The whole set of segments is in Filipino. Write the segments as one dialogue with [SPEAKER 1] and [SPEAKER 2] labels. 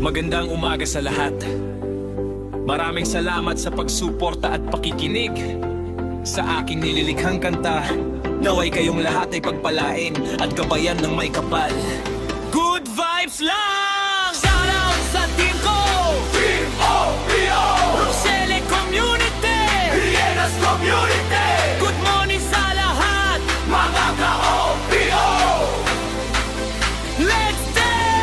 [SPEAKER 1] Magandang umaga sa lahat. Maraming salamat sa pagsuporta at pakikinig sa aking nililikhang kanta. Naway kayong lahat ay pagpalain at gabayan ng may kapal. Good vibes lang! Shout out sa team ko!
[SPEAKER 2] Team OPO!
[SPEAKER 1] Roxelle Community!
[SPEAKER 2] Hienas Community!
[SPEAKER 1] Good morning sa lahat!
[SPEAKER 2] Mga ka-OPO!
[SPEAKER 1] Let's dance!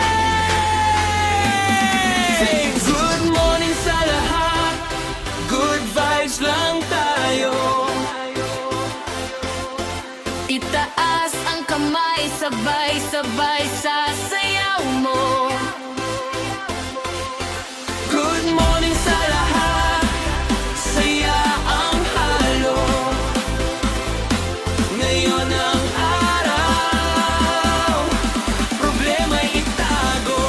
[SPEAKER 1] Good morning sa lahat! Good vibes lang tayo!
[SPEAKER 3] Itaas ang kamay, sabay-sabay sasayaw mo.
[SPEAKER 1] Good morning sa lahat! Saya ang halo. Ngayon ang araw, problema'y itago.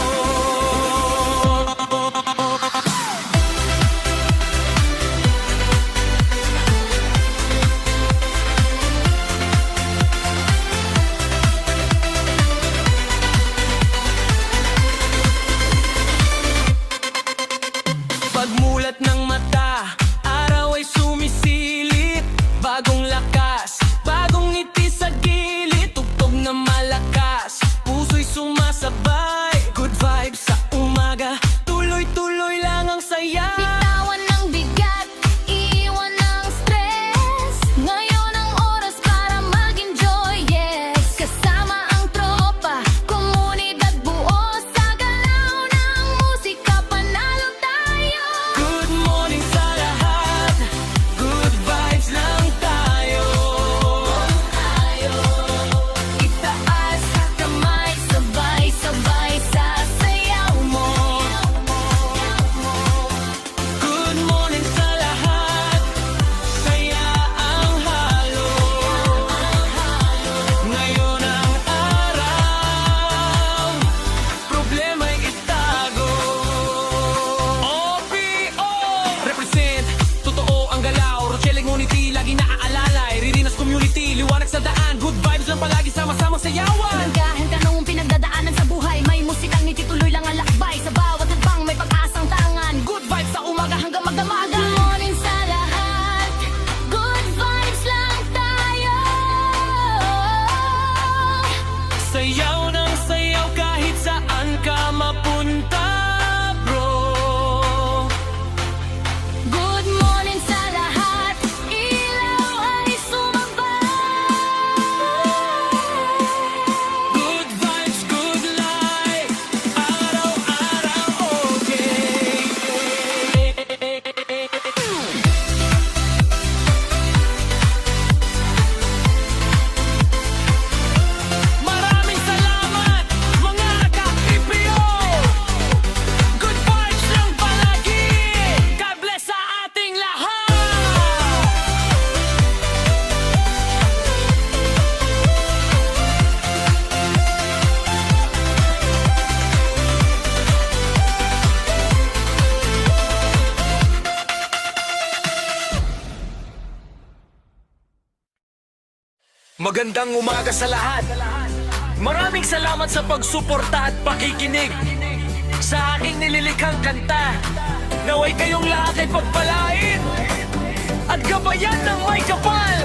[SPEAKER 1] Pagmulat ng mata, araw ay sumisilip. Bagong lakas, bagong ngiti sa gilid. Tugtog na malakas, puso'y sumasabay. Good vibes sa umaga, tuloy-tuloy lang ang saya.
[SPEAKER 3] Bitawan ng bigat, iwan ng stress. Ngayon ang oras para mag-enjoy, yes. Kasama ang tropa, komunidad buo. Sa galaw ng musika, panalo tayo.
[SPEAKER 1] Good morning sa lahat, good vibes lang tayo.
[SPEAKER 3] Itaas ang kamay, sabay-sabay sasayaw mo.
[SPEAKER 1] Good morning sa lahat, saya ang halo. Ngayon ang araw, problema'y itago. OPO! Represent, totoo ang galaw. Rochelle Community, lagi naaalala. Ririnas Community, liwanag sa daan. Good vibes lang palagi, sama-samang sayawan.
[SPEAKER 3] Nagahan ka nung pinagdadaanan sa buhay. May musikang ngiti, tuloy lang ang lakbay. Sa bawat hakbang may pag-asang tangan.
[SPEAKER 1] Good vibes sa umaga hanggang magdamaga.
[SPEAKER 3] Good morning sa lahat, good vibes lang tayo.
[SPEAKER 1] Sayaw ng sayaw kahit saan ka mapunta, bro.
[SPEAKER 3] Good morning sa lahat, ilaw ay sumabay.
[SPEAKER 1] Good vibes, good life, araw-araw okay. Maraming salamat, mga ka-PPO. Good vibes lang palagi. God bless sa ating lahat. Magandang umaga sa lahat. Maraming salamat sa pagsuporta at pakikinig sa aking nililikhang kanta. Naway kayong lahat ay pagpalain at gabayan ng may kapal.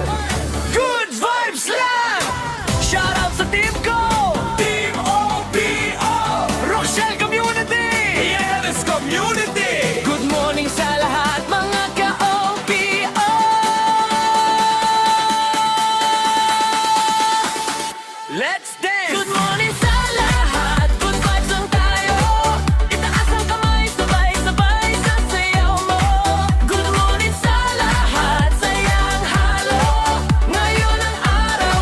[SPEAKER 1] Good vibes lang! Shout out sa team ko!
[SPEAKER 2] Team OPO!
[SPEAKER 1] Roxelle Community!
[SPEAKER 2] Hienas Community!
[SPEAKER 1] Good morning sa lahat mga ka-OPO! Let's dance!
[SPEAKER 3] Good morning sa lahat, good vibes lang tayo. Itaas ang kamay, sabay-sabay sasayaw mo. Good morning sa lahat, sayang halo. Ngayon ang araw,